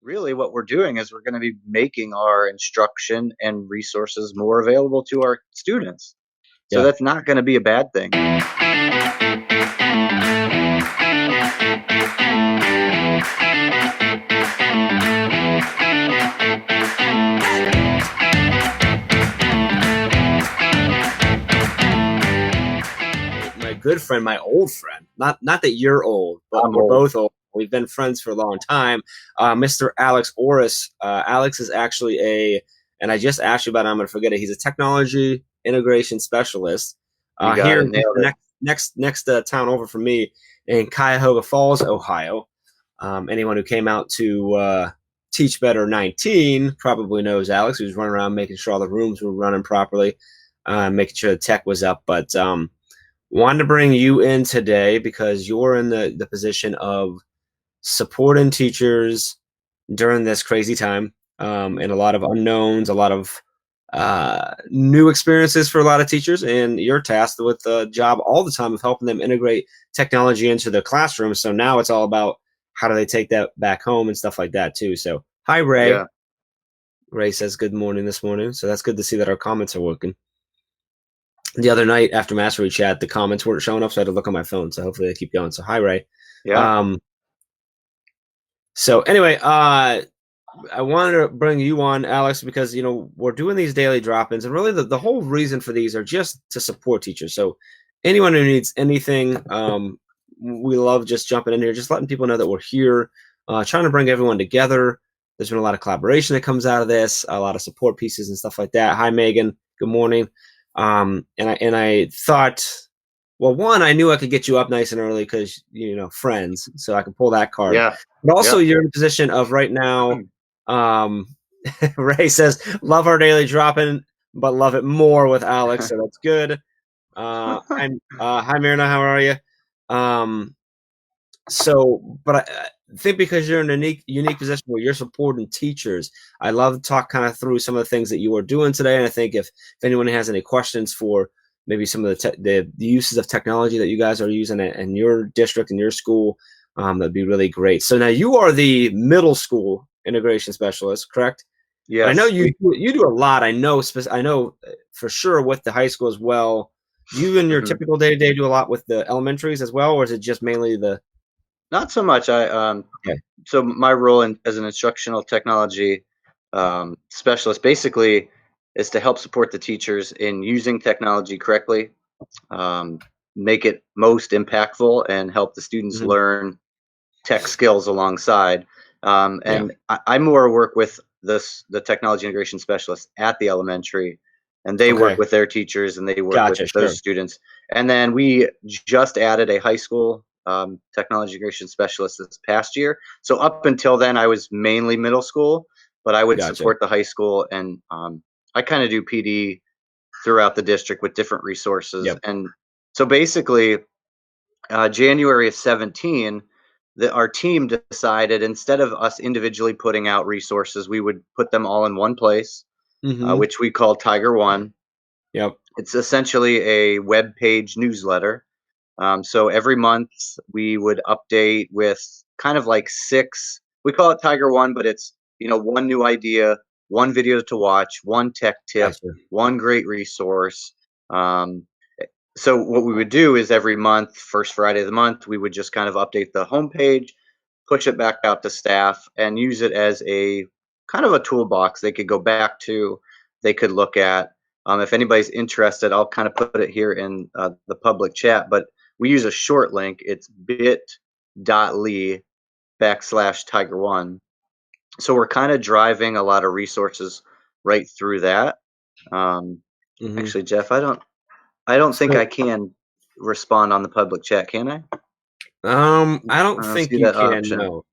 really what we're doing is we're going to be making our instruction and resources more available to our students. So Yeah. that's not going to be a bad thing. My good friend, my old friend, not that you're old, but I'm we're old. both old. We've been friends for a long time. Mr. Alex Orris. Alex is actually and I just asked you about it, I'm going to forget it. He's a technology integration specialist You got here it. in Nailed the it. next town over from me in Cuyahoga Falls, Ohio. Anyone who came out to Teach Better 19 probably knows Alex, who's running around making sure all the rooms were running properly, making sure the tech was up. But wanted to bring you in today because you're in the position of supporting teachers during this crazy time, and a lot of unknowns, a lot of new experiences for a lot of teachers, and you're tasked with the job all the time of helping them integrate technology into their classroom. So now it's all about how do they take that back home and stuff like that too. So hi, Ray. Yeah. Ray says good morning this morning. So that's good to see that our comments are working. The other night after Mastery Chat, the comments weren't showing up, so I had to look on my phone. So hopefully they keep going. So hi, Ray. Yeah. So anyway, I wanted to bring you on, Alex, because we're doing these daily drop-ins, and really the whole reason for these are just to support teachers. So anyone who needs anything, we love just jumping in here, just letting people know that we're here, trying to bring everyone together. There's been a lot of collaboration that comes out of this, a lot of support pieces and stuff like that. Hi, Megan. Good morning. And I thought, well, one, I knew I could get you up nice and early because friends, so I could pull that card. Yeah. But also, Yep. you're in a position of right now. Ray says, "Love our daily drop-in, but love it more with Alex." So that's good. Hi, Myrna. How are you? But I think because you're in a unique position where you're supporting teachers, I love to talk kind of through some of the things that you are doing today. And I think if anyone has any questions for maybe some of the uses of technology that you guys are using in your district and your school, that'd be really great. So now you are the middle school integration specialist, correct? But I know Yes. you do a lot. I know for sure with the high school as well. Do you in your Mhm. typical day-to-day do a lot with the elementaries as well, or is it just mainly the Not so much. okay? So my role as an instructional technology specialist basically is to help support the teachers in using technology correctly, um, make it most impactful, and help the students Mhm. learn tech skills alongside. Yeah. And I more work with the technology integration specialists at the elementary, and they work Okay. with their teachers and they work with Gotcha. those Sure. students. And then we just added a high school technology integration specialist this past year. So up until then, I was mainly middle school, but I would Gotcha. support the high school, and I kind of do PD throughout the district with different resources. Yep. And so basically, January of 17, our team decided instead of us individually putting out resources, we would put them all in one place, Mhm. which we call Tiger One. Yep. It's essentially a web page newsletter. So every month we would update with kind of like six, we call it Tiger One, but it's, one new idea, one video to watch, one tech tip, Gotcha. one great resource. Um, so what we would do is every month, first Friday of the month, we would just kind of update the homepage, push it back out to staff, and use it as a kind of a toolbox they could go back to, they could look at. If anybody's interested, I'll kind of put it here in the public chat, but we use a short link. It's bit.ly/Tiger One. So we're kind of driving a lot of resources right through that. Um, Mhm. Actually, Jeff, I don't think So, I can respond on the public chat, can I? I don't I don't think see you that can. option. No,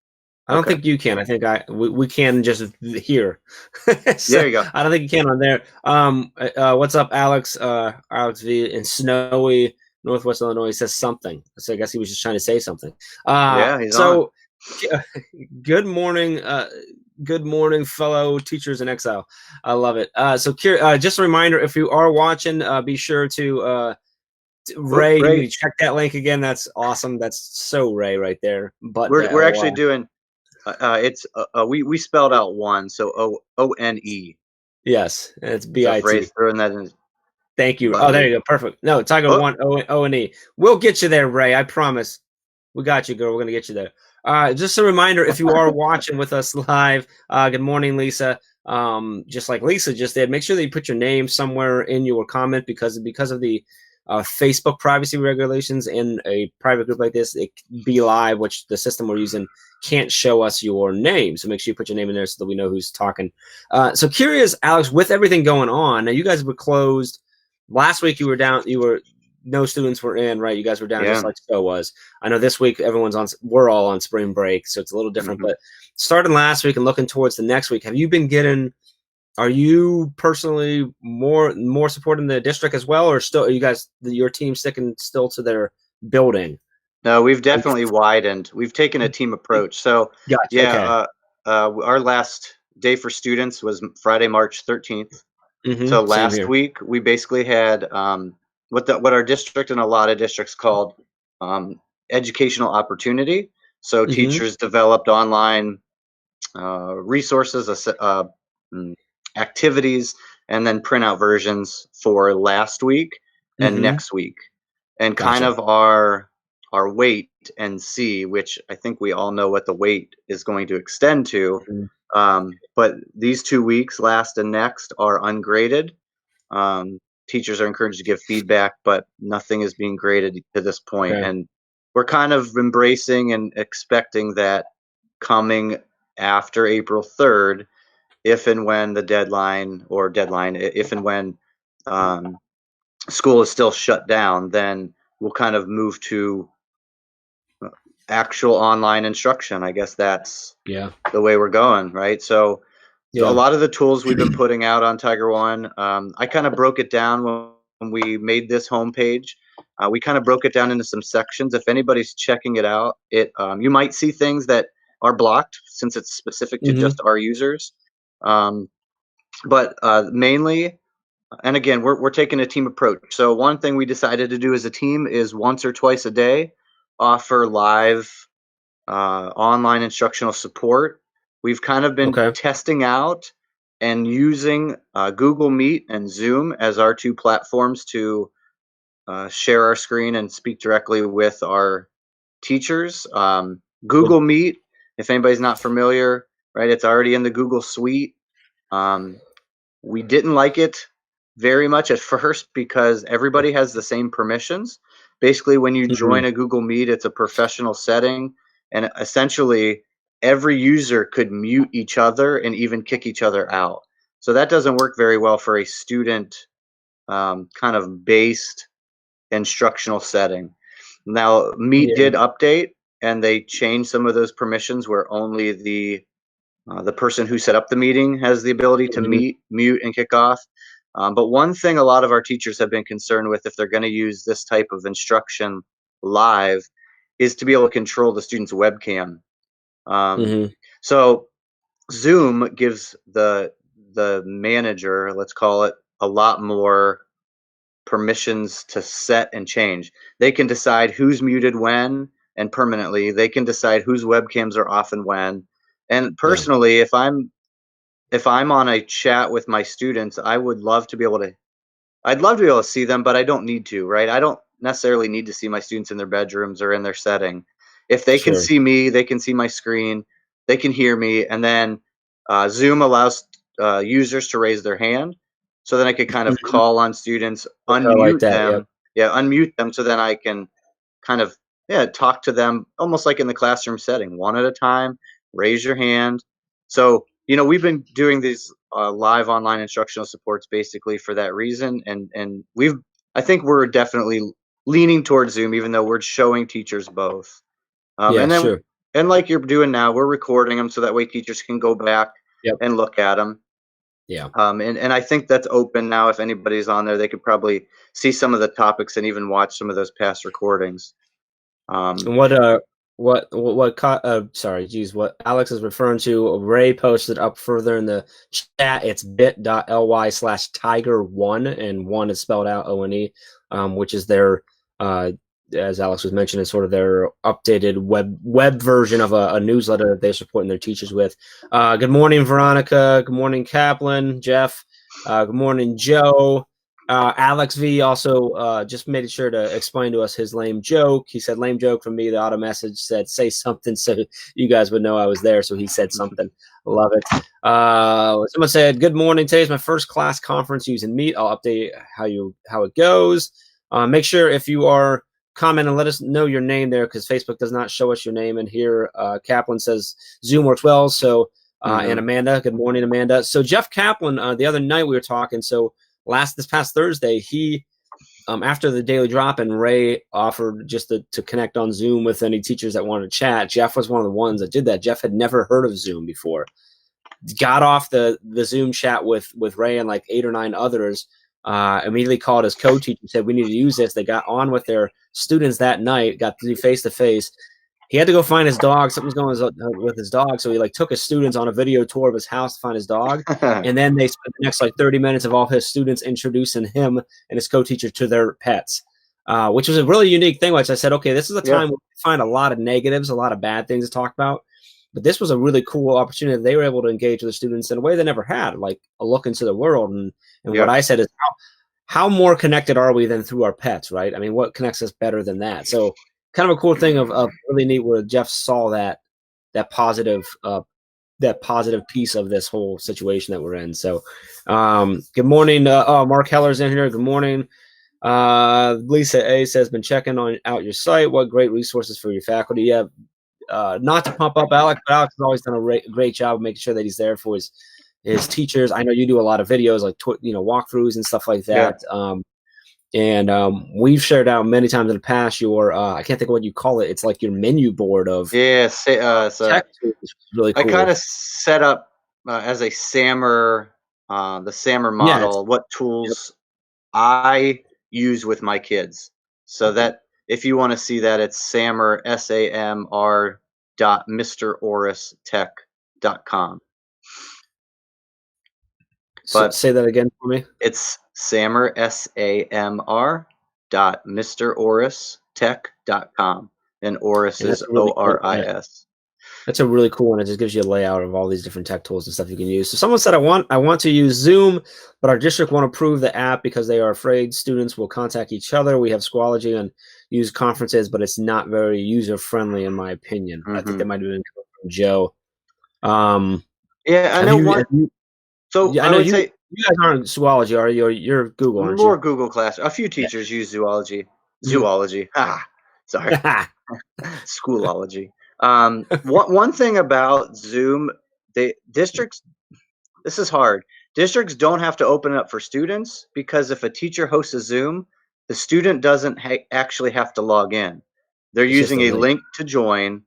I don't Okay. think you can. I think we can just hear. So There you go. I don't think you can on there. What's up, Alex? Alex V in snowy Northwest Illinois says something. So I guess he was just trying to say something. Yeah, he's on. So good morning. Good morning, fellow teachers in exile. I love it. Just a reminder, if you are watching, be sure to Oh, Ray, you need Ray, to check that link again. That's awesome. That's so Ray right there. But we're actually doing It's we spelled out one, so ONE. Yes, it's So if BIT. Ray's throwing that in his Thank you. Oh, there buddy. you go. Perfect. No, Tiger Oh, One O and E. We'll get you there, Ray. I promise. We got you, girl. We're gonna get you there. Just a reminder, if you are watching with us live, good morning, Lisa. Just like Lisa just did, make sure that you put your name somewhere in your comment because of the Facebook privacy regulations in a private group like this, it be live, which the system we're using can't show us your name. So make sure you put your name in there so that we know who's talking. So curious, Alex, with everything going on, now you guys were closed last week. You were down. You were no students were in, right? You guys were down just yeah. like so was. I know this week everyone's on. We're all on spring break, so it's a little different. Mhm. But starting last week and looking towards the next week, have you been getting? Are you personally more supporting the district as well, or still are you guys your team sticking still to their building? No, we've definitely widened. We've taken a team approach. So, Gotcha. yeah, Okay. our last day for students was Friday, March 13th. So Same last here. week we basically had what our district and a lot of districts called um, educational opportunity. So Mm-hmm. teachers developed online resources, mm, activities, and then printout versions for last week and Mm-hmm. next week, and kind Gotcha. of our wait and see, which I think we all know what the wait is going to extend to. Mm-hmm. But these 2 weeks, last and next, are ungraded. Um, Teachers are encouraged to give feedback, but nothing is being graded to this point, Okay. and we're kind of embracing and expecting that coming after April 3rd, if and when the deadline, if and when um, school is still shut down, then we'll kind of move to actual online instruction. I guess that's Yeah. the way we're going, right? So a Yeah. lot of the tools we've been putting out on Tiger One, I kind of broke it down when we made this homepage. We kind of broke it down into some sections. If anybody's checking it out, you might see things that are blocked since it's specific to Mm-hmm. just our users. Um, but mainly, and again, we're taking a team approach. So one thing we decided to do as a team is once or twice a day offer live online instructional support. We've kind of been Okay. testing out and using Google Meet and Zoom as our two platforms to share our screen and speak directly with our teachers. Google Meet, if anybody's not familiar, right, it's already in the Google Suite. Um, we didn't like it very much at first because everybody has the same permissions. Basically, when you Mm-hmm. join a Google Meet, it's a professional setting, and essentially every user could mute each other and even kick each other out. So that doesn't work very well for a student kind of based instructional setting. Now, Meet Yeah. did update and they changed some of those permissions where only the person who set up the meeting has the ability to Mm-hmm. mute, and kick off. But one thing a lot of our teachers have been concerned with if they're going to use this type of instruction live is to be able to control the student's webcam. Um, Mm-hmm. so Zoom gives the manager, let's call it, a lot more permissions to set and change. They can decide who's muted when and permanently. They can decide whose webcams are off and when. And Yeah. personally, if I'm on a chat with my students, I'd love to be able to see them, but I don't need to, right? I don't necessarily need to see my students in their bedrooms or in their setting. If they can Sure. see me, they can see my screen, they can hear me, and then Zoom allows users to raise their hand. So then I could kind of Mm-hmm. call on students, Okay, I like unmute that. Yep. them. Yeah, unmute them so then I can kind of, yeah, talk to them almost like in the classroom setting, one at a time, raise your hand. So, we've been doing these live online instructional supports basically for that reason. And I think we're definitely leaning towards Zoom, even though we're showing teachers both. Yeah. And then, Sure. and like you're doing now, we're recording them so that way teachers can go back Yep. and look at them. Yeah. And I think that's open now. If anybody's on there, they could probably see some of the topics and even watch some of those past recordings. Um, And sorry, geez, what Alex is referring to, Ray posted up further in the chat. It's bit.ly/tiger1, and one is spelled out ONE, which is their as Alex was mentioning, sort of their updated web version of a newsletter that they're supporting their teachers with. Good morning, Veronica. Good morning, Kaplan, Jeff. Good morning, Joe. Alex V also just made sure to explain to us his lame joke. He said, lame joke from me. The auto message said, say something so you guys would know I was there. So he said something. Love it. Someone said, good morning. Today's my first class conference using Meet. I'll update how it goes. Make sure if you are commenting, let us know your name there, because Facebook does not show us your name. And here, Kaplan says Zoom works well. So, and Amanda, good morning, Amanda. So Jeff Kaplan, the other night we were talking. So this past Thursday, he after the daily drop, and Ray offered just to connect on Zoom with any teachers that wanted to chat. Jeff was one of the ones that did that. Jeff had never heard of Zoom before. Got off the Zoom chat with Ray and like 8 or 9 others. Immediately called his co-teacher and said, we need to use this. They got on with their students that night, got to do face-to-face. He had to go find his dog. Something was going with his dog. So he like took his students on a video tour of his house to find his dog. And then they spent the next like 30 minutes of all his students introducing him and his co-teacher to their pets, which was a really unique thing, which I said, okay, this is a time where we find a lot of negatives, a lot of bad things to talk about. But this was a really cool opportunity that they were able to engage with the students in a way they never had, like a look into the world. And what I said is, how more connected are we than through our pets, right? I mean, what connects us better than that? So kind of a cool thing of really neat where Jeff saw that positive piece of this whole situation that we're in. So good morning. Mark Heller's in here. Good morning. Lisa A says, been checking out your site. What great resources for your faculty. Yeah. Not to pump up Alex, but Alex has always done a great job of making sure that he's there for his teachers. I know you do a lot of videos, like walkthroughs and stuff like that. We've shared out many times in the past your I can't think of what you call it. It's like your menu board of tech tools, which is really cool. I kind of set up as a SAMR, the SAMR model, what tools I use with my kids, so that if you want to see that, it's SAMR, SAMR .MrOrisTech.com. But say that again for me. It's SAMR, SAMR .MrOrisTech.com, and Oris is ORIS. That's a really cool one. It just gives you a layout of all these different tech tools and stuff you can use. So someone said, I want to use Zoom, but our district won't approve the app because they are afraid students will contact each other. We have Schoology and use conferences, but it's not very user-friendly, in my opinion. I think that might have been from Joe. Yeah, I know one. I know you guys aren't Schoology, are you? You're Google, aren't you? More Google Class. A few teachers use Zoology. Sorry. Schoology. One thing about Zoom, districts, this is hard. Districts don't have to open it up for students, because if a teacher hosts a Zoom, the student doesn't actually have to log in. They're using a link to join.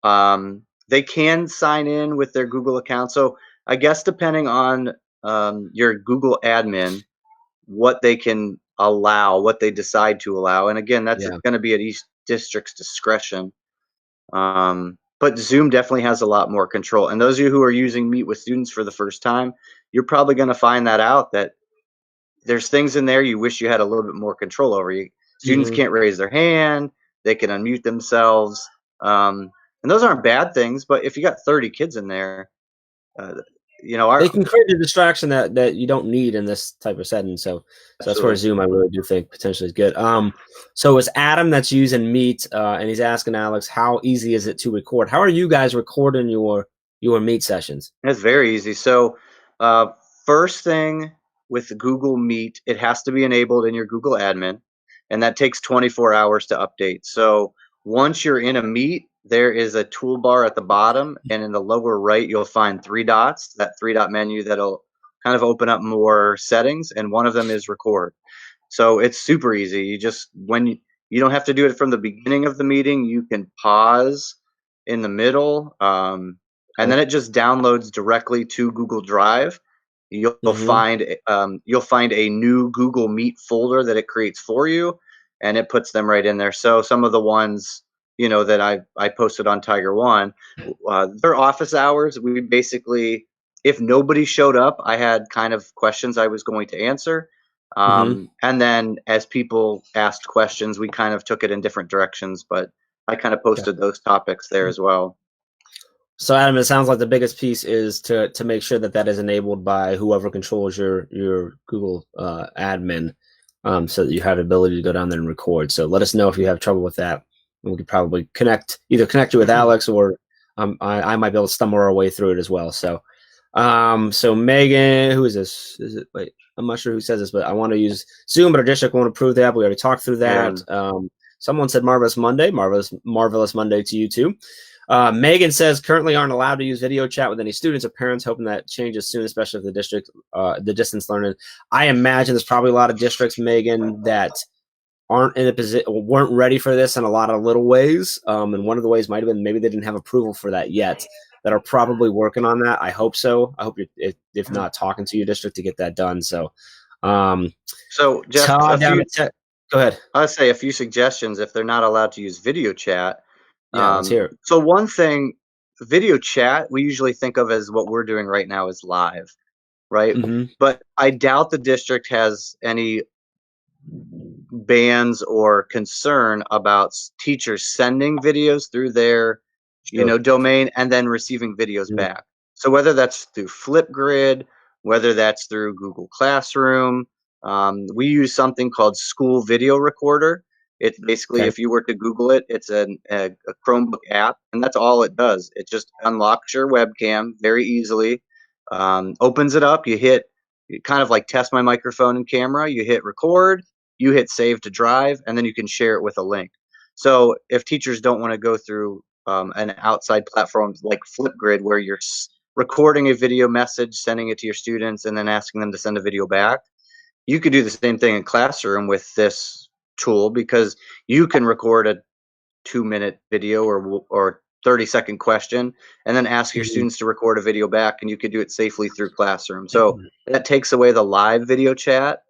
They can sign in with their Google account. So I guess depending on your Google admin, what they can allow, what they decide to allow. And again, that's going to be at each district's discretion. But Zoom definitely has a lot more control. And those of you who are using Meet with Students for the first time, you're probably going to find that out, that there's things in there you wish you had a little bit more control over. Students can't raise their hand, they can unmute themselves. And those aren't bad things, but if you got 30 kids in there, they can create a distraction that you don't need in this type of setting. So that's where Zoom, I really do think potentially is good. So it's Adam that's using Meet, and he's asking Alex, how easy is it to record? How are you guys recording your Meet sessions? It's very easy. So first thing with Google Meet, it has to be enabled in your Google admin, and that takes 24 hours to update. So once you're in a Meet, there is a toolbar at the bottom, and in the lower right, you'll find 3 dots, that 3-dot menu that'll kind of open up more settings, and one of them is record. So it's super easy. You just, you don't have to do it from the beginning of the meeting. You can pause in the middle, and then it just downloads directly to Google Drive. You'll find a new Google Meet folder that it creates for you, and it puts them right in there. So some of the ones that I posted on Tiger One, their office hours, we basically, if nobody showed up, I had kind of questions I was going to answer. Hmm. And then as people asked questions, we kind of took it in different directions, but I kind of Okay. posted those topics there as well. So Adam, it sounds like the biggest piece is to make sure that that is enabled by whoever controls your Google admin, so that you have the ability to go down there and record. So let us know if you have trouble with that. We could probably connect you with Alex, or I might be able to stumble our way through it as well. So, so Megan, who is this? Is it? Wait, I'm not sure who says this, but I want to use Zoom, but our district won't approve that. We already talked through Yeah. that. Someone said marvelous Monday, marvelous Monday to you too. Megan says currently aren't allowed to use video chat with any students or parents, hoping that changes soon, especially if the distance learning. I imagine there's probably a lot of districts, Megan, that aren't in a position, weren't ready for this in a lot of little ways. And one of the ways might have been maybe they didn't have approval for that yet. That are probably working on that. I hope so. I hope you're, if not, talking to your district to get that done. So, um, So, Jeff, Todd down at tech. Go ahead. I'd say a few suggestions if they're not allowed to use video chat. Yeah, let's hear it. So one thing, video chat, we usually think of as what we're doing right now is live, right? Mm-hmm. But I doubt the district has any bans or concern about teachers sending videos through their, Sure. domain and then receiving videos Mm-hmm. back. So whether that's through Flipgrid, whether that's through Google Classroom, we use something called School Video Recorder. It's basically, Okay. if you were to Google it, it's a Chromebook app, and that's all it does. It just unlocks your webcam very easily, opens it up. You kind of like test my microphone and camera. You hit record, you hit save to drive, and then you can share it with a link. So if teachers don't want to go through an outside platform like Flipgrid, where you're recording a video message, sending it to your students, and then asking them to send a video back, you could do the same thing in Classroom with this tool, because you can record a 2-minute video or 30-second question and then ask your Mm-hmm. students to record a video back, and you could do it safely through Classroom. So that takes away the live video chat.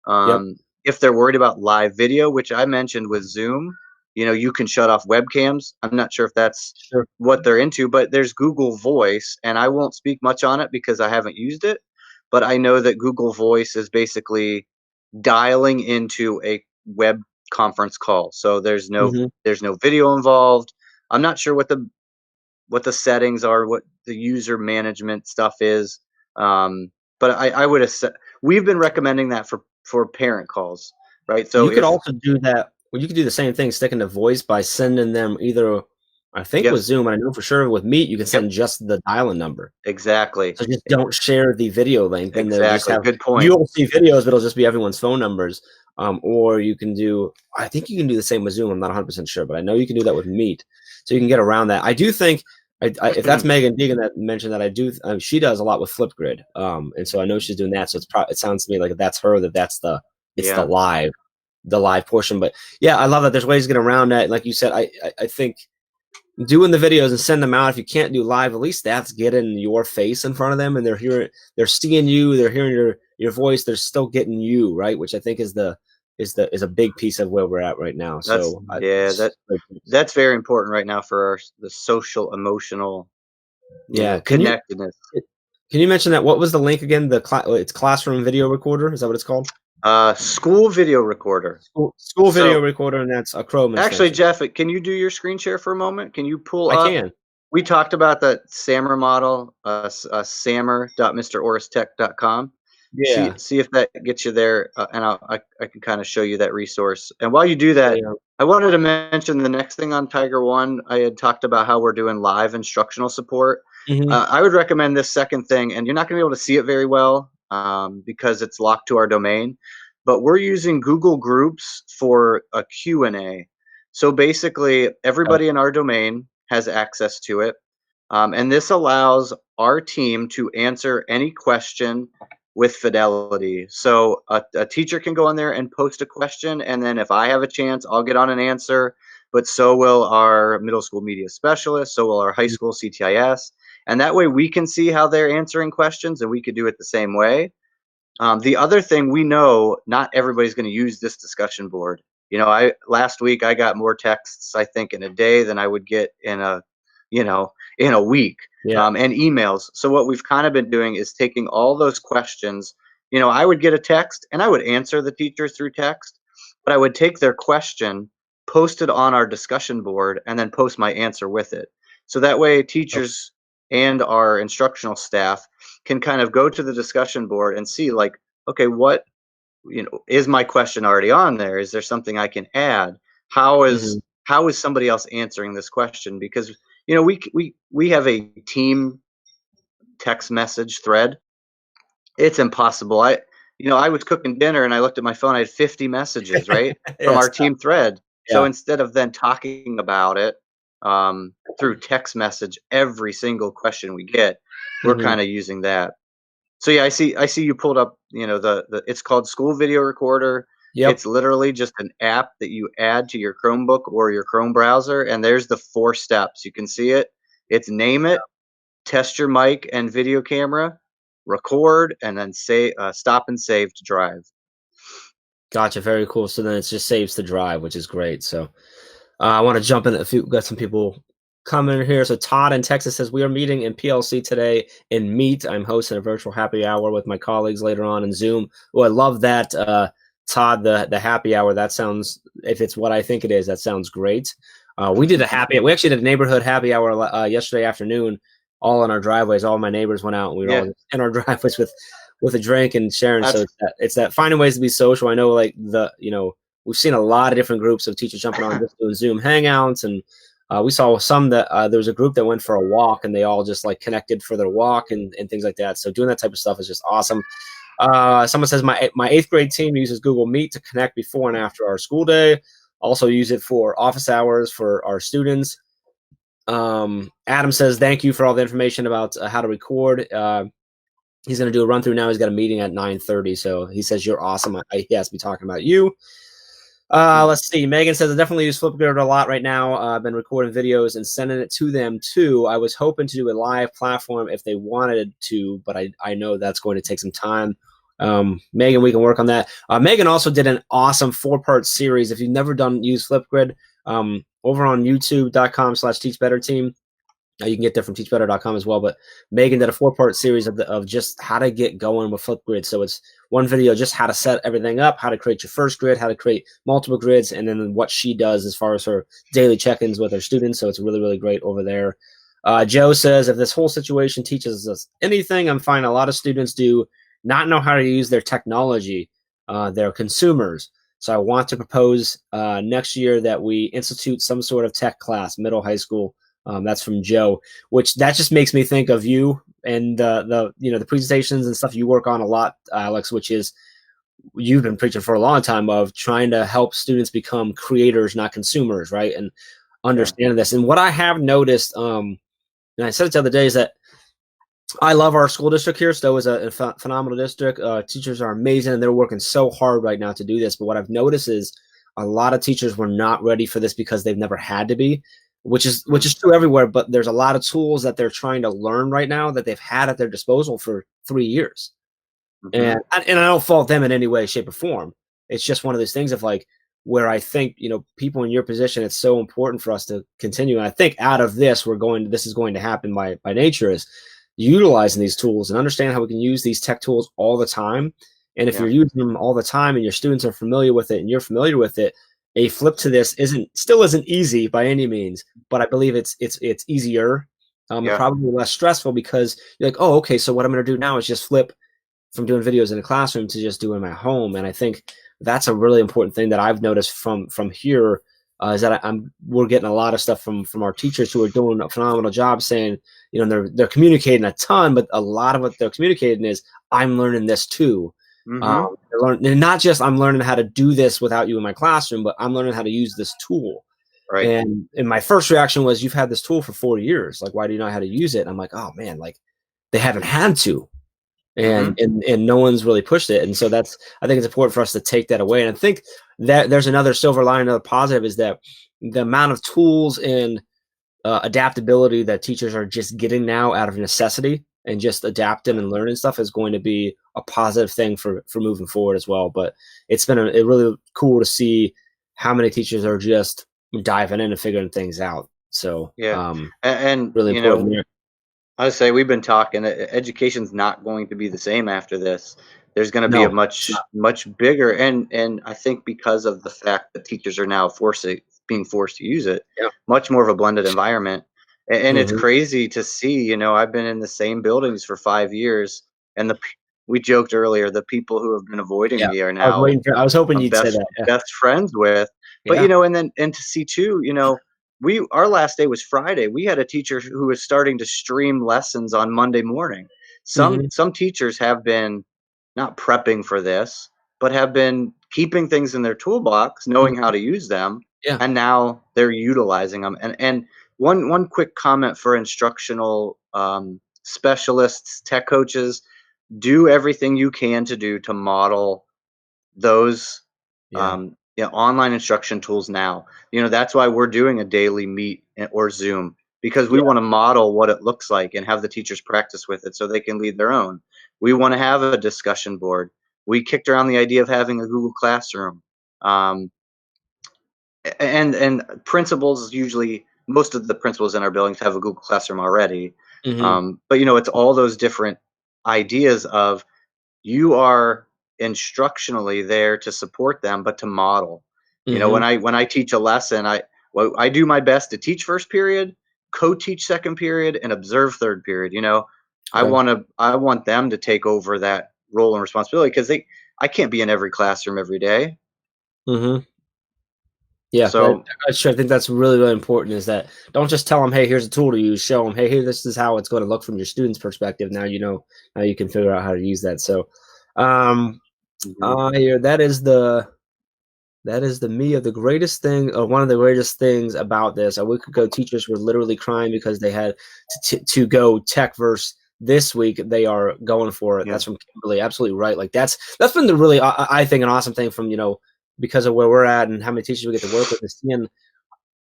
Yep. If they're worried about live video, which I mentioned with Zoom, you can shut off webcams. I'm not sure if that's Sure. what they're into, but there's Google Voice, and I won't speak much on it because I haven't used it. But I know that Google Voice is basically dialing into a web conference call. So Mm-hmm. there's no video involved. I'm not sure what the settings are, what the user management stuff is. But I would we've been recommending that for parent calls, right? So You could if also do that. Well, you could do the same thing, sticking to voice by sending them either. I think Yep, with Zoom, and I know for sure with Meet, you can yep, send just the dial-in number. exactly, So just don't share the video link. Then they'll just exactly. have Good point. you'll see videos, but it'll just be everyone's phone numbers. Or you can do. I think you can do the same with Zoom. I'm not 100% sure, but I know you can do that with Meet. So you can get around that. I do think. If that's Megan Deegan that mentioned that, I do. She does a lot with Flipgrid, and so I know she's doing that. So it sounds to me like if that's her, that's it's Yeah. the live portion. But yeah, I love that there's ways to get around that. Like you said, I think doing the videos and send them out. If you can't do live, at least that's getting your face in front of them, and they're seeing you, they're hearing your voice, they're still getting you right, which I think is a big piece of where we're at right now. That's So yeah, that's very important right now for the social emotional, yeah, connectedness. can you mention that? What was the link again? It's classroom video recorder. Is that what it's called? School video recorder. School video So recorder, and that's a Chrome actually, extension. Jeff, can you do your screen share for a moment? Can you pull I up? can. We talked about that SAMR model, samr.mroristech.com. Yeah. See if that gets you there, and I can kind of show you that resource. And while you do that, Yeah. I wanted to mention the next thing on Tiger One. I had talked about how we're doing live instructional support. Hmm. I would recommend this second thing, and you're not going to be able to see it very well because it's locked to our domain. But we're using Google Groups for a Q&A. So basically, everybody in our domain has access to it. And this allows our team to answer any question with fidelity. So a teacher can go on there and post a question, and then if I have a chance, I'll get on and answer. But so will our middle school media specialist, so will our high school CTIS. And that way we can see how they're answering questions, and we could do it the same way. The other thing, we know not everybody's going to use this discussion board. I last week I got more texts, I think, in a day than I would get in a week, Yeah. and emails. So what we've kind of been doing is taking all those questions I would get a text and I would answer the teacher through text, but I would take their question, post it on our discussion board, and then post my answer with it. So that way, teachers and our instructional staff can kind of go to the discussion board and see, like, okay, what, is my question already on there? Is there something I can add? How is Hmm. how is somebody else answering this question? Because we have a team text message thread. It's impossible. I was cooking dinner and I looked at my phone. I had 50 messages, right, Yeah, from it's our tough. team thread. So Yeah. instead of then talking about it through text message, every single question we get, we're Hmm. kind of using that. So yeah, I see you pulled up, the it's called School Video Recorder. Yep. It's literally just an app that you add to your Chromebook or your Chrome browser, and there's the 4 steps. You can see it. It's name it, test your mic and video camera, record, and then say stop and save to drive. Gotcha. Very cool. So then it just saves the drive, which is great. So I want to jump in. A few got some people coming here. So Todd in Texas says we are meeting in PLC today in Meet. I'm hosting a virtual happy hour with my colleagues later on in Zoom. Oh, I love that, Todd. The happy hour. That sounds, if it's what I think it is, that sounds great. We did a happy. We actually did a neighborhood happy hour yesterday afternoon. All in our driveways. All my neighbors went out, and we were Yeah, all just in our driveways with a drink and sharing. So that's it's that finding ways to be social. I know, like we've seen a lot of different groups of teachers jumping on just doing Zoom hangouts, and we saw some that there was a group that went for a walk, and they all just like connected for their walk and things like that. So doing that type of stuff is just awesome. Someone says my eighth grade team uses Google Meet to connect before and after our school day. Also use it for office hours for our students. Adam says thank you for all the information about how to record. He's going to do a run through now. He's got a meeting at 9:30. So he says you're awesome. He has to be talking about you. Let's see. Megan says I definitely use Flipgrid a lot right now. I've been recording videos and sending it to them too. I was hoping to do a live platform if they wanted to, but I know that's going to take some time. Megan, we can work on that. Megan also did an awesome 4-part series. If you've never use Flipgrid, over on youtube.com/teachbetterteam. You can get that from teachbetter.com as well. But Megan did a 4-part series of just how to get going with Flipgrid. So it's one video, just how to set everything up, how to create your first grid, how to create multiple grids, and then what she does as far as her daily check-ins with her students. So it's really, really great over there. Joe says, if this whole situation teaches us anything, I'm finding a lot of students do not know how to use their technology. They're consumers. So I want to propose next year that we institute some sort of tech class, middle, high school. That's from Joe, which that just makes me think of you and the presentations and stuff you work on a lot, Alex, which is you've been preaching for a long time of trying to help students become creators, not consumers, right? And yeah, understanding this. And what I have noticed, and I said it the other day, is that I love our school district here. Stowe is a phenomenal district. Teachers are amazing, and they're working so hard right now to do this. But what I've noticed is a lot of teachers were not ready for this because they've never had to be, which mm, is true everywhere. But there's a lot of tools that they're trying to learn right now that they've had at their disposal for 3 years, mm-hmm, and I don't fault them in any way, shape, or form. It's just one of those things of like where I think people in your position, it's so important for us to continue. And I think out of this, this is going to happen by nature is utilizing these tools and understand how we can use these tech tools all the time. And if yeah, you're using them all the time and your students are familiar with it and you're familiar with it, a flip to this still isn't easy by any means, but I believe it's easier, and yeah, probably less stressful because you're like, oh, okay, so what I'm going to do now is just flip from doing videos in a classroom to just doing them at home. And I think that's a really important thing that I've noticed from here, is that we're getting a lot of stuff from our teachers who are doing a phenomenal job saying, they're communicating a ton, but a lot of what they're communicating is I'm learning this too. mm-hmm, And not just I'm learning how to do this without you in my classroom, but I'm learning how to use this tool. right, And my first reaction was, you've had this tool for 4 years. Like, why do you know how to use it? And I'm like, oh man, like they haven't had to, mm-hmm, and no one's really pushed it. And so I think it's important for us to take that away. And I think that there's another silver lining, another positive, is that the amount of tools and adaptability that teachers are just getting now out of necessity and just adapting and learning stuff is going to be a positive thing for moving forward as well. But it's been really cool to see how many teachers are just diving in and figuring things out. So yeah, and really important there. I say we've been talking. Education's not going to be the same after this. There's going to be a No, it's not. much bigger, and I think because of the fact that teachers are now being forced to use it, Yeah. much more of a blended environment. And it's Mhm. crazy to see, I've been in the same buildings for 5 years, and we joked earlier, the people who have been avoiding Yeah. me are I was now waiting for I was hoping you'd say best that. Yeah. best friends with. But Yeah. and to see too, we our last day was Friday. We had a teacher who was starting to stream lessons on Monday morning. Mhm. Some teachers have been not prepping for this, but have been keeping things in their toolbox, knowing how Mhm. to use them, Yeah. and now they're utilizing them. And one quick comment for instructional specialists, tech coaches: do everything you can to do to model those Yeah. online instruction tools now. That's why we're doing a daily meet or Zoom, because we Yeah. want to model what it looks like and have the teachers practice with it so they can lead their own. We want to have a discussion board. We kicked around the idea of having a Google Classroom. Um, and principals, usually most of the principals in our buildings have a Google Classroom already. Mhm. But it's all those different ideas of, you are instructionally there to support them, but to model. When Mhm. I teach a lesson, I do my best to teach first period, co-teach second period, and observe third period. Okay. I want them to take over that role and responsibility, because I can't be in every classroom every day. Mhm. Yeah, So that's true. I think that's really, really important is that don't just tell them, "Hey, here's a tool to use." Show them, "Hey, here, this is how it's gonna look from your student's perspective." Now you know how you can figure out how to use that. So, um, mhm, yeah, that is the me of the greatest thing, or one of the greatest things about this. A week ago, teachers were literally crying because they had to go tech verse this week. They are going for it. yeah, That's from Kimberly. Absolutely right. Like that's been the really I think an awesome thing from because of where we're at and how many teachers we get to work with. Is seeing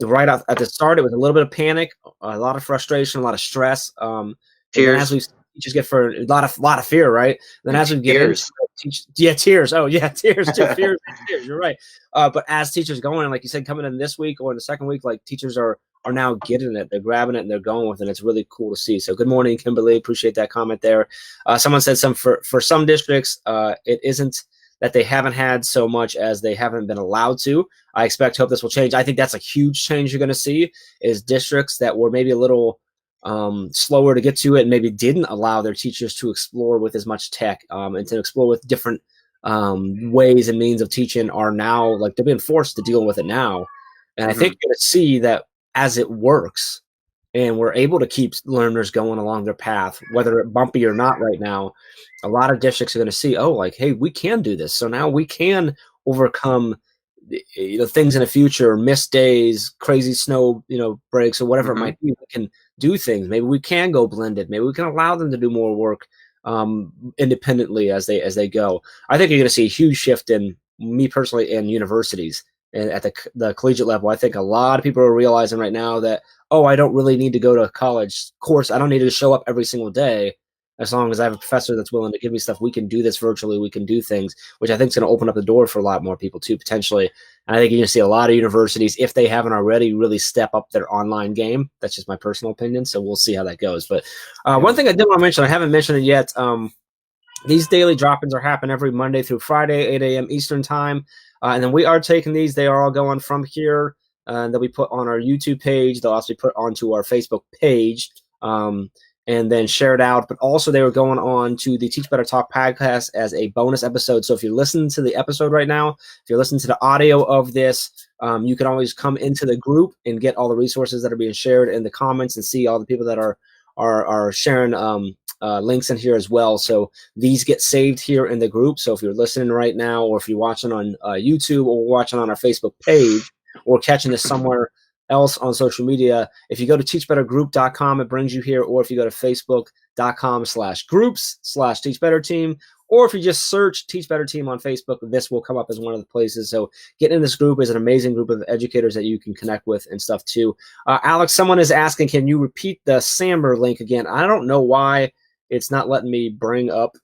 right off at the start, it was a little bit of panic, a lot of frustration, a lot of stress. But then as tears, we teachers get for a lot of fear, right? Then and as we get into tears. it, yeah, tears. Oh yeah, tears too. Fears and tears. You're right. But as teachers going, like you said, coming in this week or in the second week, like teachers are now getting it. They're grabbing it and they're going with it. And it's really cool to see. So good morning, Kimberly. Appreciate that comment there. Someone said for some districts, it isn't that they haven't had so much as they haven't been allowed to. I hope this will change. I think that's a huge change you're going to see is districts that were maybe a little slower to get to it and maybe didn't allow their teachers to explore with as much tech and to explore with different ways and means of teaching are now like they're being forced to deal with it now. And I think Hmm. you're going to see that as it works and we're able to keep learners going along their path, whether it bumpy or not right now, a lot of districts are going to see, oh, like, hey, we can do this. So now we can overcome things in the future, missed days, crazy snow, breaks or whatever it Hmm. might be. We can do things. Maybe we can go blended. Maybe we can allow them to do more work independently as they go. I think you're going to see a huge shift in me personally in universities and at the collegiate level. I think a lot of people are realizing right now that I don't really need to go to a college course. I don't need to show up every single day. As long as I have a professor that's willing to give me stuff, we can do this virtually. We can do things, which I think is going to open up the door for a lot more people too, potentially. And I think you're going to see a lot of universities, if they haven't already, really step up their online game. That's just my personal opinion. So we'll see how that goes. But Yeah. one thing I did want to mention, I haven't mentioned it yet. These daily drop-ins are happening every Monday through Friday, 8 a.m. Eastern time. And then we are taking these. They are all going from here. They'll be put on our YouTube page. They'll also be put onto our Facebook page and then shared out. But also they were going on to the Teach Better Talk podcast as a bonus episode. So if you're listening to the episode right now, if you're listening to the audio of this, you can always come into the group and get all the resources that are being shared in the comments and see all the people that are sharing links in here as well. So these get saved here in the group. So if you're listening right now, or if you're watching on YouTube or watching on our Facebook page or catching this somewhere else on social media, if you go to teachbettergroup.com, it brings you here. Or if you go to facebook.com/groups/teachbetterteam, or if you just search Teach Better Team on Facebook, this will come up as one of the places. So getting in this group is an amazing group of educators that you can connect with and stuff too. Alex, someone is asking, can you repeat the Samber link again? I don't know why it's not letting me bring up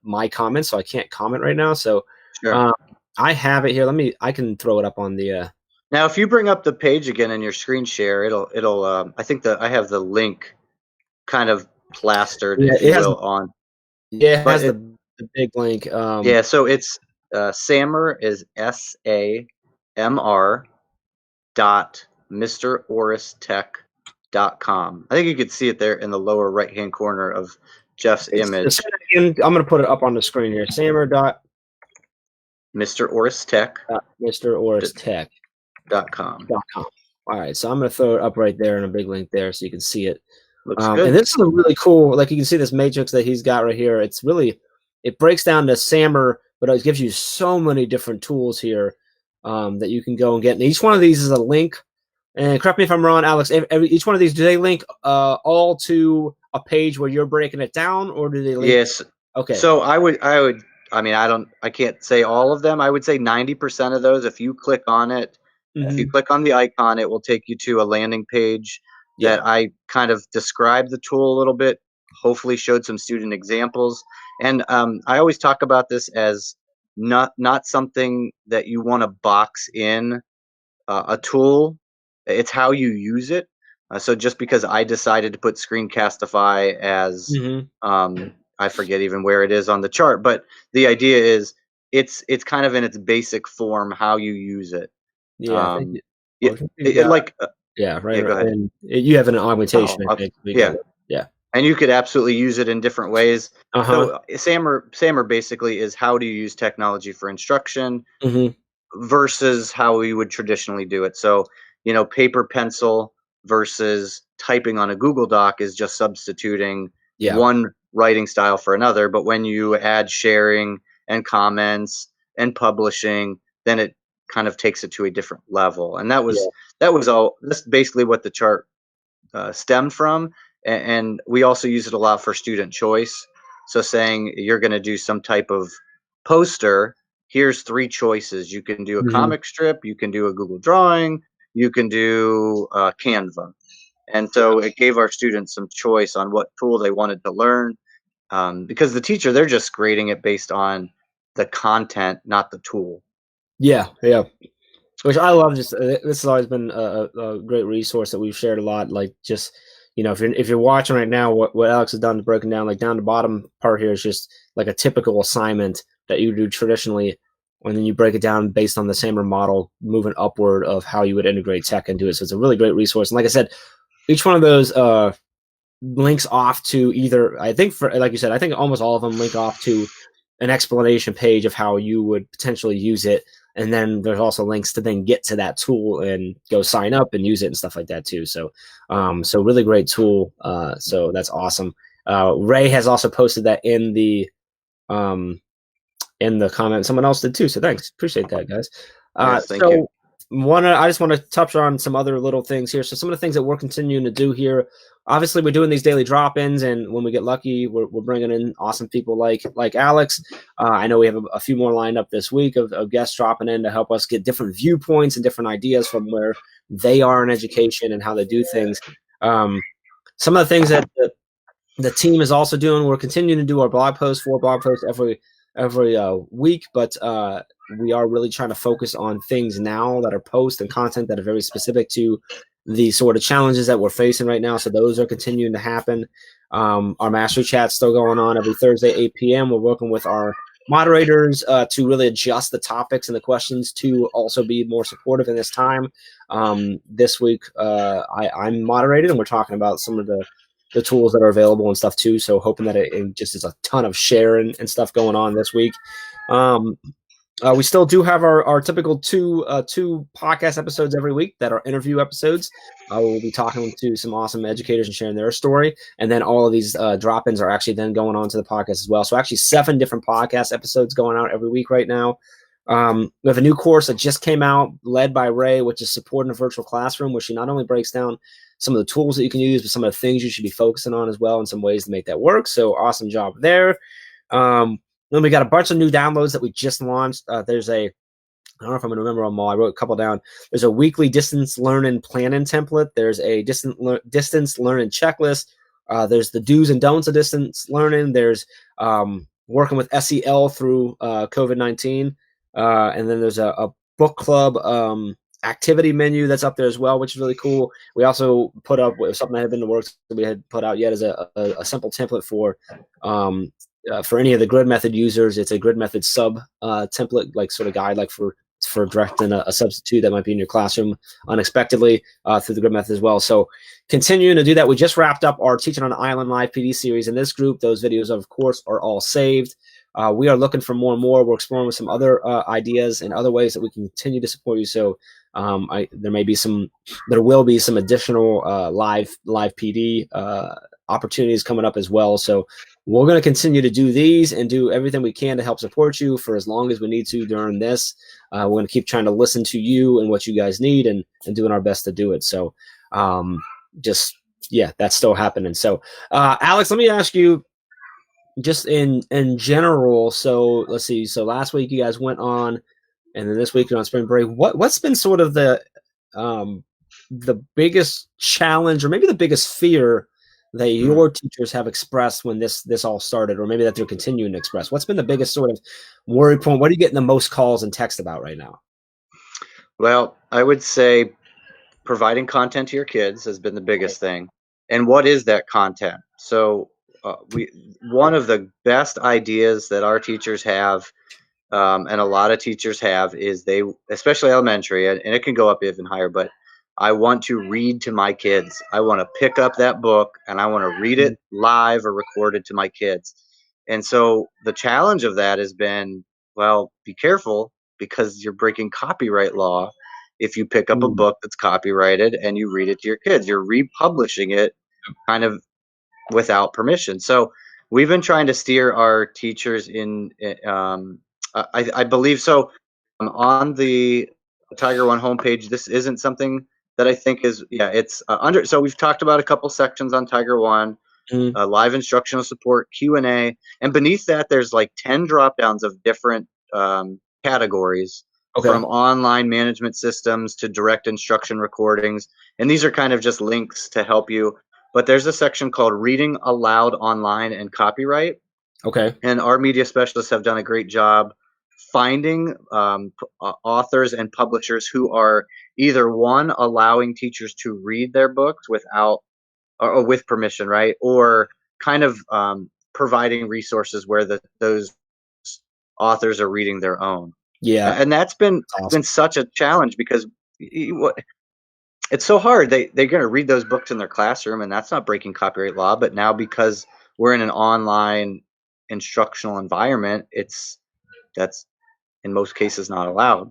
my comments, so I can't comment right now. So Sure. uh, I have it here. I can throw it up on the. Now, if you bring up the page again in your screen share, it'll. I think that I have the link kind of plastered, Yeah, if you will, on. it But has it, the the big link. Yeah, so it's Sammer is SAMR dot MrOrisTech.com. I think you could see it there in the lower right hand corner of Jeff's Say image. that again. I'm going to put it up on the screen here. Sammer dot MrOrisTech.com. MrOrisTech.com. All right, so I'm going to throw it up right there in a big link there so you can see it. Looks And good. this is a really cool, like you can see this matrix that he's got right here. It's really, it breaks down to SAMR, but it gives you so many different tools here that you can go and get. And each one of these is a link. And correct me if I'm wrong, Alex. Each one of these, do they link all to a page where you're breaking it down, or do they link? Yes. Okay. So I mean, I can't say all of them. I would say 90% of those, if you click on it, if you click on the icon, it will take you to a landing page Yeah. that I kind of described the tool a little bit, hopefully showed some student examples. And I always talk about this as not something that you want to box in a tool. It's how you use it. So just because I decided to put Screencastify as Mm-hmm. I forget even where it is on the chart, but the idea is it's kind of in its basic form how you use it. Yeah, I think. Um, yeah, Well, I think you've got. like Yeah, yeah, right. go ahead. And you have an augmentation, Oh, I think. We got yeah, it. Yeah. and you could absolutely use it in different ways. Uh huh. So SAMR basically is how do you use technology for instruction Mm-hmm. versus how we would traditionally do it. So, paper pencil versus typing on a Google Doc is just substituting Yeah. one writing style for another. But when you add sharing and comments and publishing, then it kind of takes it to a different level. And Yeah. that's basically what the chart stemmed from. And we also use it a lot for student choice. So saying you're going to do some type of poster, here's three choices. You can do a Mm-hmm. comic strip, you can do a Google drawing, you can do Canva. And Yeah. so it gave our students some choice on what tool they wanted to learn, because the teacher, they're just grading it based on the content, not the tool. Yeah. Yeah. Which I love. Just this has always been a great resource that we've shared a lot. Like just if you're watching right now, what Alex has done is broken down like down the bottom part here is just like a typical assignment that you do traditionally, and then you break it down based on the SAMR model, moving upward of how you would integrate tech into it. So it's a really great resource. And like I said, each one of those links off to either I think for like you said, I think almost all of them link off to an explanation page of how you would potentially use it. And then there's also links to then get to that tool and go sign up and use it and stuff like that too. So, so really great tool. So that's awesome. Ray has also posted that um, in the comment. Someone else did too. So thanks. Appreciate that, guys. Yes, thank you. So I just want to touch on some other little things here. So some of the things that we're continuing to do here. Obviously, we're doing these daily drop-ins, and when we get lucky, we're bringing in awesome people like Alex. I know we have a few more lined up this week of guests dropping in to help us get different viewpoints and different ideas from where they are in education and how they do things. Some of the things that the team is also doing. We're continuing to do our four blog posts every week, but we are really trying to focus on things now that are posts and content that are very specific to the sort of challenges that we're facing right now. So those are continuing to happen. Our mastery chat's still going on every Thursday, 8 p.m. We're working with our moderators to really adjust the topics and the questions to also be more supportive in this time. This week, I'm moderated, and we're talking about some of the tools that are available and stuff too. So hoping that it just is a ton of sharing and stuff going on this week. We still do have our typical two podcast episodes every week that are interview episodes. We'll be talking to some awesome educators and sharing their story. And then all of these drop-ins are actually then going on to the podcast as well. So actually 7 different podcast episodes going out every week right now. We have a new course that just came out led by Ray, which is Support in a Virtual Classroom, where she not only breaks down some of the tools that you can use, but some of the things you should be focusing on as well and some ways to make that work. So awesome job there. Then we got a bunch of new downloads that we just launched. There's I don't know if I'm going to remember them all. I wrote a couple down. There's a weekly distance learning planning template. There's a distance learning checklist. There's the do's and don'ts of distance learning. There's working with SEL through COVID-19. And then there's a book club activity menu that's up there as well, which is really cool. We also put up something that had been in the works that we had put out yet as a simple template for for any of the grid method users, it's a grid method sub template, like sort of guide, like for directing a substitute that might be in your classroom unexpectedly through the grid method as well. So continuing to do that. We just wrapped up our Teaching on an Island live PD series in this group. Those videos, of course, are all saved. We are looking for more and more. We're exploring with some other ideas and other ways that we can continue to support you. So there will be some additional live PD opportunities coming up as well. So we're going to continue to do these and do everything we can to help support you for as long as we need to during this. We're going to keep trying to listen to you and what you guys need and doing our best to do it. So that's still happening. So Alex, let me ask you, just in general. So let's see. So last week you guys went on, and then this week you're on spring break. What's been sort of the biggest challenge, or maybe the biggest fear that your teachers have expressed when this all started, or maybe that they're continuing to express? What's been the biggest sort of worry point? What are you getting the most calls and text about right now? Well, I would say providing content to your kids has been the biggest thing. And what is that content? So one of the best ideas that our teachers have, and a lot of teachers have, is especially elementary, and it can go up even higher, but I want to read to my kids. I want to pick up that book and I want to read it live or record it to my kids. And so the challenge of that has been, well, be careful, because you're breaking copyright law if you pick up a book that's copyrighted and you read it to your kids. You're republishing it kind of without permission. So we've been trying to steer our teachers in. I believe so. On the Tiger One homepage, this isn't something that I think is, it's under. So we've talked about a couple sections on Tiger One. Live instructional support, Q&A, and beneath that there's like 10 drop downs of different categories, from online management systems to direct instruction recordings, and these are kind of just links to help you. But there's a section called Reading Aloud Online and Copyright. And our media specialists have done a great job finding authors and publishers who are either, one, allowing teachers to read their books without or with permission, right? Or kind of providing resources where those authors are reading their own. Yeah. And that's been such a challenge, because it's so hard. They're going to read those books in their classroom, and that's not breaking copyright law. But now, because we're in an online instructional environment, that's in most cases not allowed.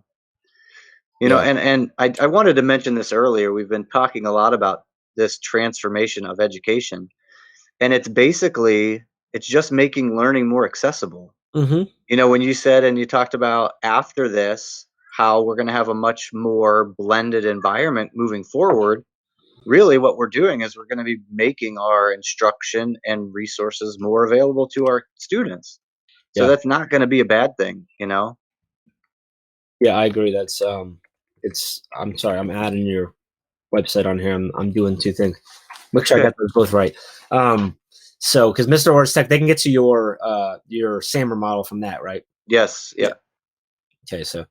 And I wanted to mention this earlier. We've been talking a lot about this transformation of education, and it's just making learning more accessible. When you said, and you talked about after this, how we're going to have a much more blended environment moving forward, really what we're doing is we're going to be making our instruction and resources more available to our students. So that's not going to be a bad thing. Yeah, I agree. That's I'm sorry, I'm adding your website on here. I'm doing two things. Make sure I got those both right. So, because Mr. Orr's Tech, they can get to your SAMR model from that, right? Yes. Yeah. Okay. So,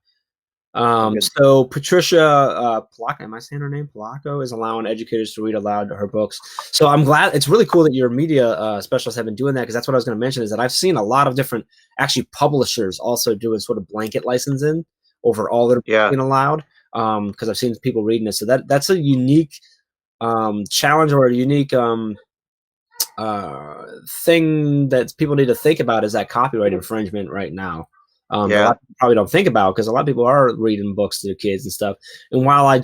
so Patricia Polacco, am I saying her name? Polacco is allowing educators to read aloud her books. So I'm glad. It's really cool that your media specialists have been doing that, because that's what I was going to mention, is that I've seen a lot of different actually publishers also doing sort of blanket licensing over all that are being allowed. Because I've seen people reading it. So that's a unique challenge, or a unique thing that people need to think about, is that copyright infringement right now. A lot of people probably don't think about, because a lot of people are reading books to their kids and stuff. And while I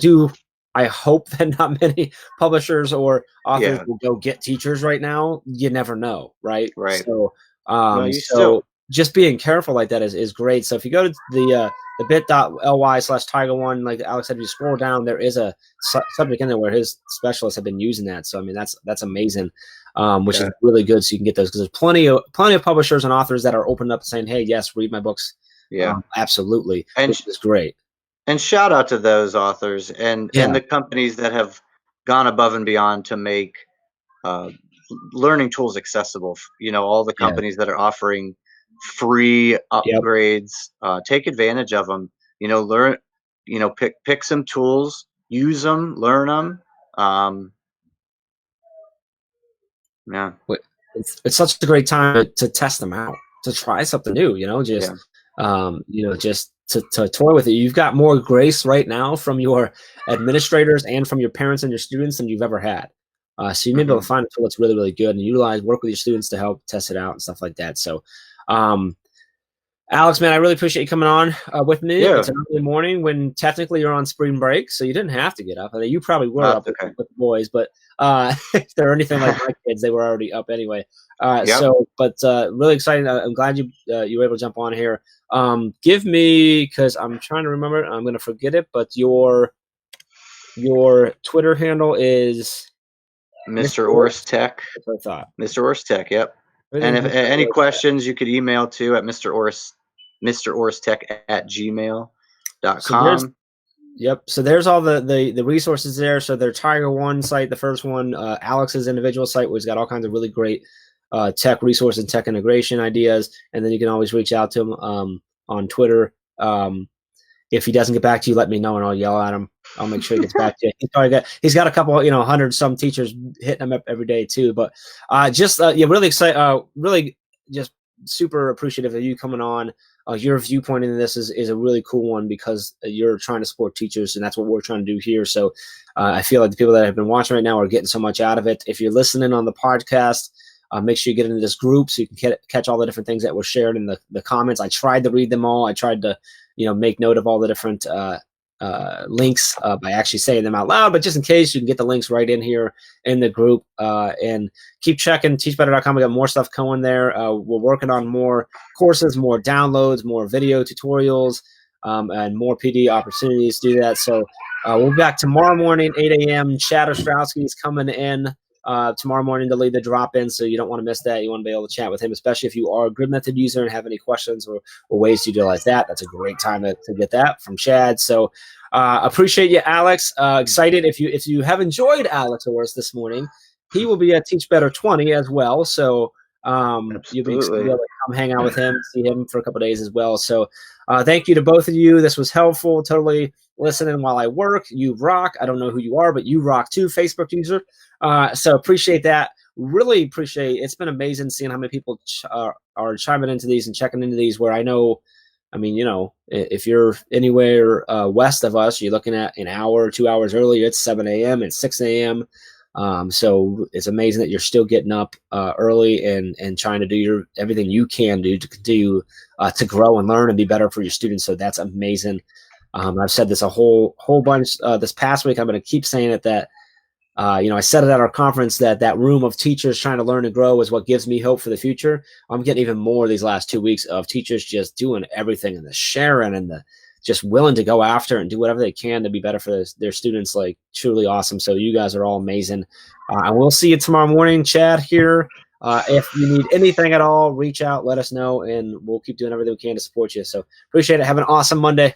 hope that not many publishers or authors will go get teachers right now, you never know, right? So, just being careful like that is great. So if you go to the bit.ly/Tiger1, like Alex said, if you scroll down, there is a subject in there where his specialists have been using that. So I mean, that's amazing, which is really good. So you can get those, because there's plenty of publishers and authors that are opened up saying, "Hey, yes, read my books." Absolutely, and which is great. And shout out to those authors and the companies that have gone above and beyond to make learning tools accessible. All the companies that are offering free upgrades, take advantage of them. Learn, pick some tools, use them, learn them. it's such a great time to test them out, to try something new, just, Yeah. just to toy with it. You've got more grace right now from your administrators and from your parents and your students than you've ever had. So you may be able to Mhm. find a tool that's really, really good and utilize, work with your students to help test it out and stuff like that. So, Alex, man, I really appreciate you coming on with me. Yeah. It's an early morning when technically you're on spring break, so you didn't have to get up. I mean, you probably were up That's okay. with the boys, but if they're anything like my kids, they were already up anyway. Yep. But really excited. I'm glad you were able to jump on here. Give me, because I'm trying to remember, I'm going to forget it, but your Twitter handle is Mr. Mr. Orris Tech. That's what I thought. Mr. Orris Tech. Yep. And Everything's if Mr. any Orr. questions, you could email to at Mr. Orris Tech at So there's gmail.com. Yep. So there's all the resources there. So their Tiger One site, the first one, Alex's individual site, where he's got all kinds of really great tech resource and tech integration ideas. And then you can always reach out to him on Twitter. If he doesn't get back to you, let me know and I'll yell at him. I'll make sure he gets back to you. He's got a couple, 100 some teachers hitting him up every day too. But really excited, really just super appreciative of you coming on. Your viewpoint in this is a really cool one because you're trying to support teachers, and that's what we're trying to do here. So I feel like the people that have been watching right now are getting so much out of it. If you're listening on the podcast, make sure you get into this group so you can catch all the different things that were shared in the comments. I tried to read them all. I tried to make note of all the different links by actually saying them out loud, but just in case, you can get the links right in here in the group. And keep checking teachbetter.com. We got more stuff coming there. We're working on more courses, more downloads, more video tutorials, and more PD opportunities to do that. So we'll be back tomorrow morning, 8 a.m. Chad Ostrowski is coming in tomorrow morning to lead the drop-in, so you don't want to miss that. You want to be able to chat with him, especially if you are a Grid Method user and have any questions or ways to utilize that. That's a great time to get that from Chad. So appreciate you, Alex. Excited if you have enjoyed Alex Orris this morning, he will be at Teach Better 20 as well. So you'll be able to come hang out with him, see him for a couple of days as well. So thank you to both of you. This was helpful. Totally listening while I work. You rock. I don't know who you are, but you rock too, Facebook user. So appreciate that. Really appreciate it. It's been amazing seeing how many people are chiming into these and checking into these, where I know, if you're anywhere west of us, you're looking at an hour or 2 hours earlier. It's 7 a.m. and 6 a.m. So it's amazing that you're still getting up early and trying to do everything you can do to grow and learn and be better for your students. So that's amazing. I've said this a whole bunch this past week. I'm going to keep saying it that I said it at our conference that room of teachers trying to learn and grow is what gives me hope for the future. I'm getting even more these last 2 weeks of teachers just doing everything and the sharing and the just willing to go after and do whatever they can to be better for their students. Like, truly awesome. So you guys are all amazing. And we'll see you tomorrow morning, Chad, here. If you need anything at all, reach out, let us know, and we'll keep doing everything we can to support you. So appreciate it. Have an awesome Monday.